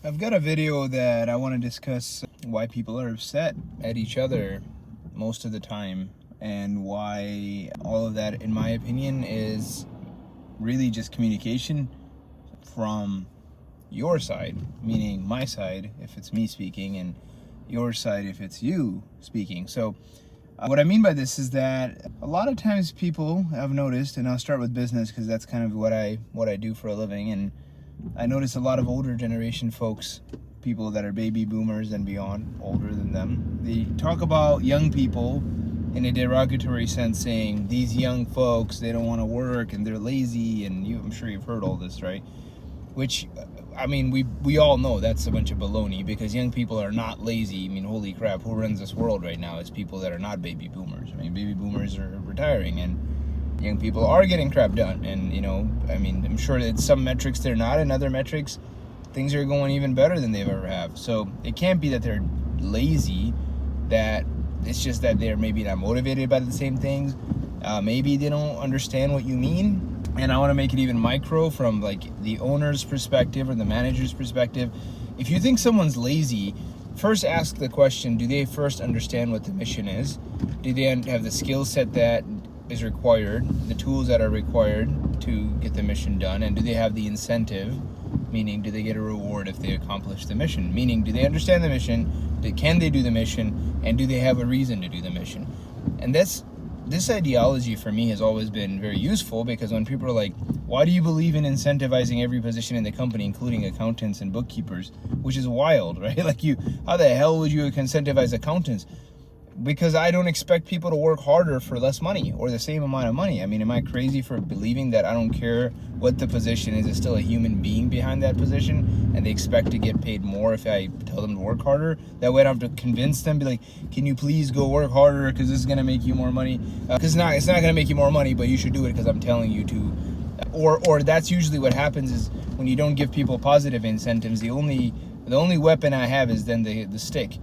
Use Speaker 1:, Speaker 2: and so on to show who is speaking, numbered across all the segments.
Speaker 1: I've got a video that I want to discuss why people are upset at each other most of the time, and why all of that, in my opinion, is really just communication from your side, meaning my side if it's me speaking, and your side if it's you speaking. So what I mean by this is that a lot of times people, I've noticed, and I'll start with business because that's kind of what I do for a living, and I notice a lot of older generation folks, people that are baby boomers and beyond, older than them, they talk about young people in a derogatory sense, saying these young folks, they don't want to work and they're lazy, and I'm sure you've heard all this, right? Which, I mean, we all know that's a bunch of baloney, because young people are not lazy. I mean, holy crap, who runs this world right now is people that are not baby boomers. I mean, baby boomers are retiring, and young people are getting crap done. And, I mean, I'm sure that some metrics they're not, and other metrics, things are going even better than they've ever have. So it can't be that they're lazy, that it's just that they're maybe not motivated by the same things. Maybe they don't understand what you mean. And I want to make it even micro, from like the owner's perspective or the manager's perspective. If you think someone's lazy, first ask the question, do they first understand what the mission is? Do they have the skill set that is required, the tools that are required to get the mission done? And do they have the incentive, meaning do they get a reward if they accomplish the mission? Meaning, do they understand the mission? Can they do the mission? And do they have a reason to do the mission? And this ideology for me has always been very useful, because when people are like, why do you believe in incentivizing every position in the company, including accountants and bookkeepers? Which is wild, right? Like, how the hell would you incentivize accountants? Because I don't expect people to work harder for less money or the same amount of money. I mean, am I crazy for believing that I don't care what the position is? There's still a human being behind that position, and they expect to get paid more if I tell them to work harder? That way I don't have to convince them, be like, can you please go work harder because this is going to make you more money? Because it's not going to make you more money, but you should do it because I'm telling you to. Or that's usually what happens, is when you don't give people positive incentives, the only weapon I have is then the stick.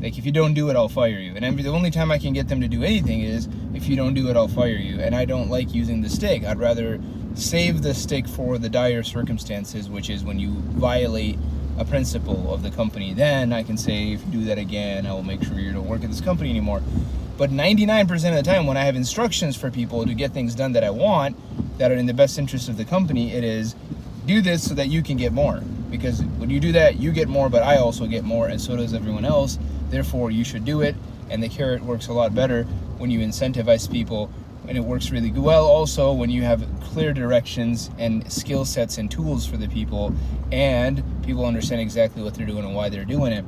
Speaker 1: Like, if you don't do it, I'll fire you. And the only time I can get them to do anything is, if you don't do it, I'll fire you. And I don't like using the stick. I'd rather save the stick for the dire circumstances, which is when you violate a principle of the company. Then I can say, if you do that again, I will make sure you don't work at this company anymore. But 99% of the time, when I have instructions for people to get things done that I want, that are in the best interest of the company, it is, do this so that you can get more. Because when you do that, you get more, but I also get more, and so does everyone else. Therefore, you should do it. And the carrot works a lot better when you incentivize people, and it works really well also when you have clear directions and skill sets and tools for the people, and people understand exactly what they're doing and why they're doing it.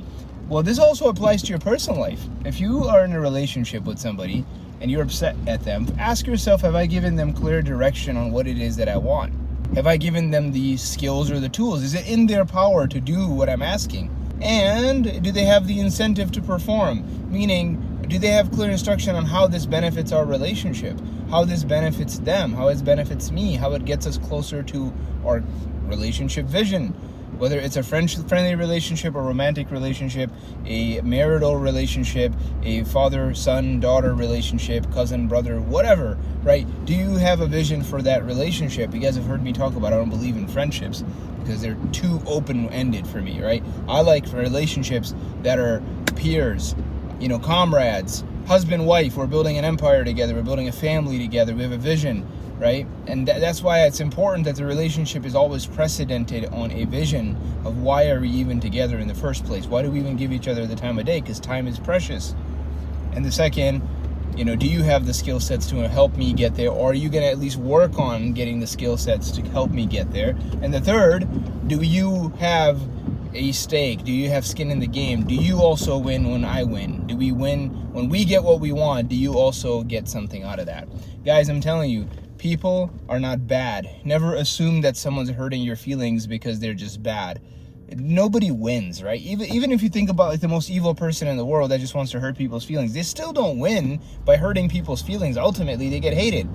Speaker 1: Well, this also applies to your personal life. If you are in a relationship with somebody and you're upset at them, ask yourself, have I given them clear direction on what it is that I want? Have I given them the skills or the tools? Is it in their power to do what I'm asking? And do they have the incentive to perform? Meaning, do they have clear instruction on how this benefits our relationship? How this benefits them? How it benefits me? How it gets us closer to our relationship vision? Whether it's a friendly relationship, a romantic relationship, a marital relationship, a father, son, daughter relationship, cousin, brother, whatever, right? Do you have a vision for that relationship? You guys have heard me talk about, I don't believe in friendships because they're too open-ended for me, right? I like relationships that are peers, comrades, husband, wife. We're building an empire together. We're building a family together. We have a vision, right? And that's why it's important that the relationship is always precedented on a vision of, why are we even together in the first place? Why do we even give each other the time of day? Because time is precious. And the second, do you have the skill sets to help me get there? Or are you going to at least work on getting the skill sets to help me get there? And the third, do you have a stake? Do you have skin in the game? Do you also win when I win? Do we win when we get what we want? Do you also get something out of that? Guys, I'm telling you, people are not bad. Never assume that someone's hurting your feelings because they're just bad. Nobody wins, right? Even if you think about like the most evil person in the world that just wants to hurt people's feelings, they still don't win by hurting people's feelings. Ultimately, they get hated.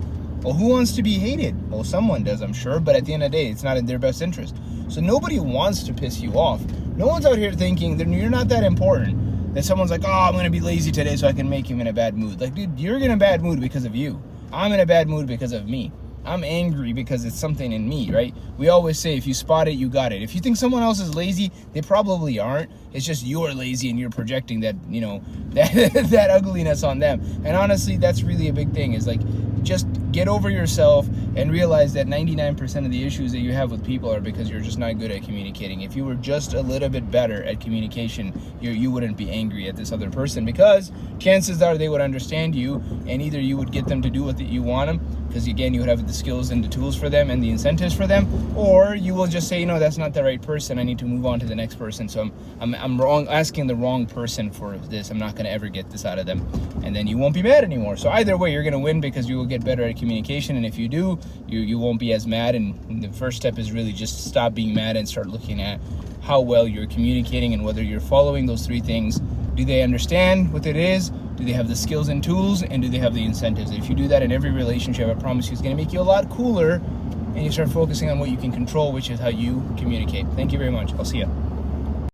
Speaker 1: Well, who wants to be hated? Well, someone does, I'm sure, but at the end of the day, it's not in their best interest. So nobody wants to piss you off. No one's out here thinking that you're not that important, that someone's like, oh, I'm going to be lazy today so I can make him in a bad mood. Like, dude, you're in a bad mood because of you. I'm in a bad mood because of me. I'm angry because it's something in me, right? We always say, if you spot it, you got it. If you think someone else is lazy, they probably aren't. It's just you're lazy and you're projecting that, you know, that ugliness on them. And honestly, that's really a big thing, is like, just get over yourself and realize that 99% of the issues that you have with people are because you're just not good at communicating. If you were just a little bit better at communication, you wouldn't be angry at this other person, because chances are they would understand you, and either you would get them to do what you want them, because again, you would have the skills and the tools for them and the incentives for them, or you will just say, you know, that's not the right person, I need to move on to the next person. So I'm wrong, asking the wrong person for this. I'm not going to ever get this out of them, and then you won't be mad anymore. So either way, you're going to win, because you will get better at communication, and if you do, you won't be as mad. And the first step is really just stop being mad and start looking at how well you're communicating and whether you're following those 3 things. Do they understand what it is? Do they have the skills and tools? And do they have the incentives? If you do that in every relationship, I promise you, it's going to make you a lot cooler, and you start focusing on what you can control, which is how you communicate. Thank you very much. I'll see you.